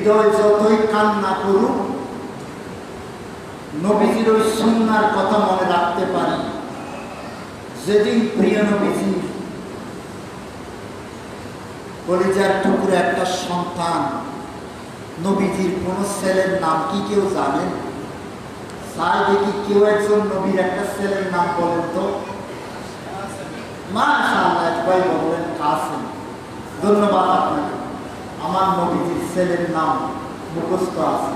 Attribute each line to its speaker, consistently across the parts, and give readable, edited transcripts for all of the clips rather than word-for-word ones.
Speaker 1: হৃদয় যতই কান্না করুক, নবীজির ওই সুন্নাহর কথা মনে রাখতে পারি। যেদিন প্রিয় নবীজি কলিজার টুকরো একটা সন্তান, নবীজির কোন ছেলের নাম কি কেউ জানেন? তাই দেখি কেউ একজন নবীর একটা ছেলের নাম বলেন তো। মাশাআল্লাহ, ভাই বলেন কাসেম। ধন্যবাদ আপনাকে। আমার নবীজির ছেলের নাম মুখস্থ আছে।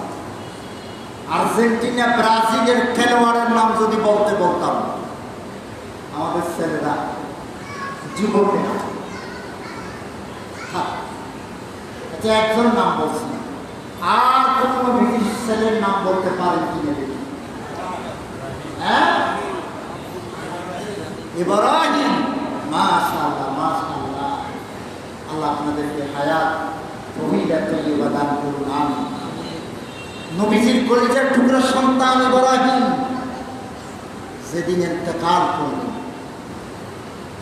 Speaker 1: আর্জেন্টিনা ব্রাজিলের খেলোয়াড়ের নাম যদি বলতে বলতাম, আমাদের ছেলেরা যুবকেরা একজন নাম বলছি, আর কোন নবীর ছেলের নাম বলতে পারেন কিনা দেখি? হ্যাঁ, ইব্রাহিম। মাশাআল্লাহ মাশাআল্লাহ, আল্লাহ আপনাদেরকে হায়াত তৌহিদ তৈয়বা দান করুন, আমিন। নবীজির কলিজার টুকরা সন্তান ইব্রাহিম যেদিন ইন্তেকাল করলেন,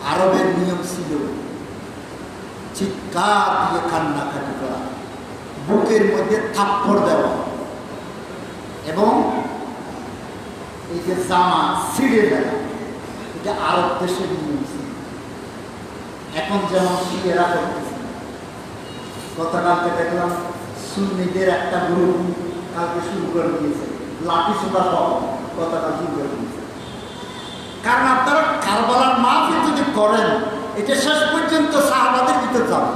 Speaker 1: আরবের নিয়ম ছিল চিৎকার দিয়ে কান্নাকাটি করা, বুকের মধ্যে থাপ্পড় দেওয়া, এবং এই যে জামা ছিঁড়ে দেওয়া, এটা আরব দেশের নিয়ম ছিল। এখন যেমন শিয়েরা করতেছে। গতকালকে দেখলাম সুন্নিদের একটা গ্রুপ কালকে শুরু করে দিয়েছে, লাঠি সোটা সহ গতকাল শুরু করে দিয়েছে। কারণ আপনারা কারবালার মাহফিল যদি করেন, এটা শেষ পর্যন্ত সাহাবাদের ভিতর যাবে,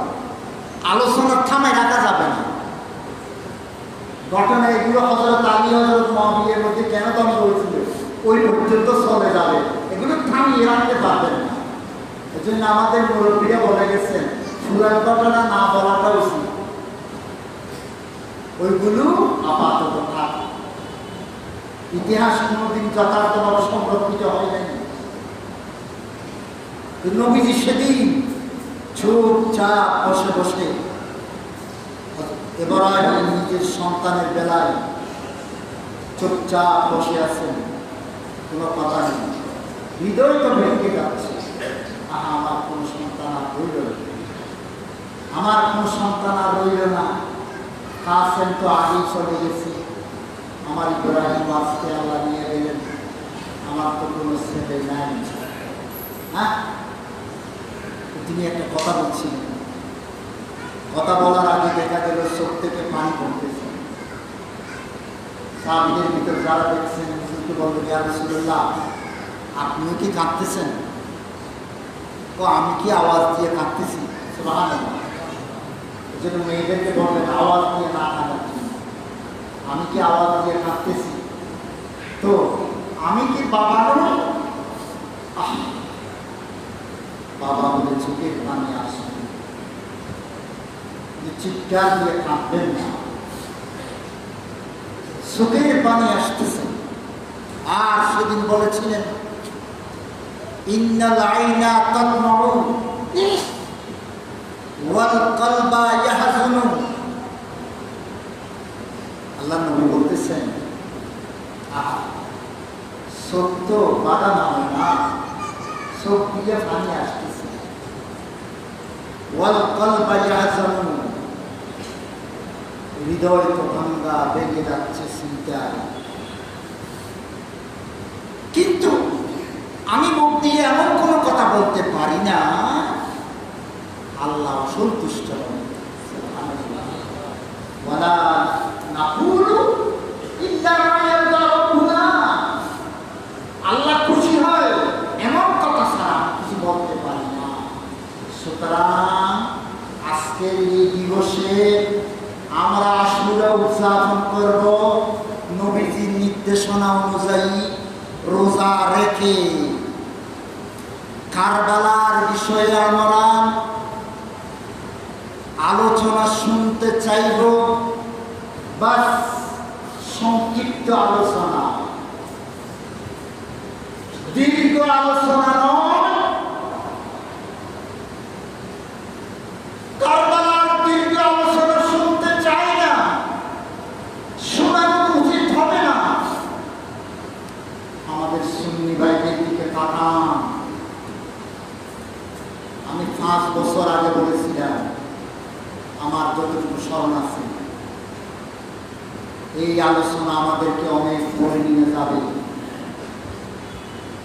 Speaker 1: আলোচনা থামায় রাখা যাবে না। ঘটনা এগুলো হযরত আলী হযরত মুআবিয়ার মধ্যে কেন দ্বন্দ্ব হয়েছিল, ওই পর্যন্ত চলে যাবে, এগুলো থামিয়ে রাখতে পারবেন না। এই জন্য আমাদের মুরব্বীরা বলে গেছেন, সুরার ঘটনা না বলাটা উচিত, ওইগুলো আপাতত থাক। ইতিহাস কোনোদিন যথার্থভাবে সংরক্ষিত হয় নাই। নবীজি সেদিন চুপচাপ বসে বসে ইব্রাহিম নিজের সন্তানের বেলায় চুপচাপ বসে আছেন, কোনো কথা নেই। হৃদয় তো ভেঙে যাচ্ছে, আমার কোন সন্তান আর রইল না, আমার কোন সন্তান আর রইল না। কাসেম তো আগেই চলে গেছে, আমার ইব্রাহিম আজকে আল্লাহ নিয়ে গেলেন, আমার তো কোনো ছেলে নাই। হ্যাঁ, তিনি একটা কথা বলছিলেন, কথা বলার আগে দেখা গেল চোখ থেকে পানি পড়তেছে। সাহাবীদের ভিতর যারা দেখছেন, হুজুরকে বললেন, ইয়া রাসূলুল্লাহ, আপনিও কি কাঁদতেছেন? ও আমি কি আওয়াজ দিয়ে কাঁদতেছি? সুবহানাল্লাহ। এই জন্য মেয়েদেরকে বললেন আওয়াজ দিয়ে না কাঁদার জন্য। আমি কি আওয়াজ দিয়ে কাঁদতেছি? তো আমি কি বাবা নই? বাবা বলে চোখের পানি আসে, চিৎকার দিয়ে কাঁদবেন না, চোখের পানি আসতেছে। আর সেদিন বলেছিলেন, ইন্নাল আইনা তাদমাউ ওয়াল কলবা ইয়াহজুনু। আল্লাহ নবী বলতেছেন, সত্য বাধা না হয় না, চোখ দিয়ে পানি আসতেছে। ওয়াল কলবা ইয়াহজুনু, হৃদয় তো ভাঙ্গা, বেগে যাচ্ছে চিন্তায়। কিন্তু আমি মুখ দিয়ে এমন কোনো কথা বলতে পারি না আল্লাহ সন্তুষ্ট হন। ওয়ালা নাকুলু ইল্লা মা ইয়ারদা রাব্বুনা, আল্লাহ খুশি হয় এমন কথা ছাড়া কিছু বলতে পারি না। সুতরাং আজকের এই দিবসে আমরা আশুরা উদযাপন করব নবীজির নির্দেশনা অনুযায়ী, রোজা রেখে। কারবালার বিষয়ে আমরা আলোচনা শুনতে চাইব, বাস সংক্ষিপ্ত আলোচনা, দীর্ঘ আলোচনা নয়। কারবালার দীর্ঘ আলোচনা শুনতে চাই না, শোনা উচিত হবে না। আমাদের সুন্নি ভাইদের দিকে তাকান। আমি 5 বছর আগে বলেছিলাম, আমার যতটুকু স্মরণ আছে, এই আলোচনা আমাদেরকে অনেক বড়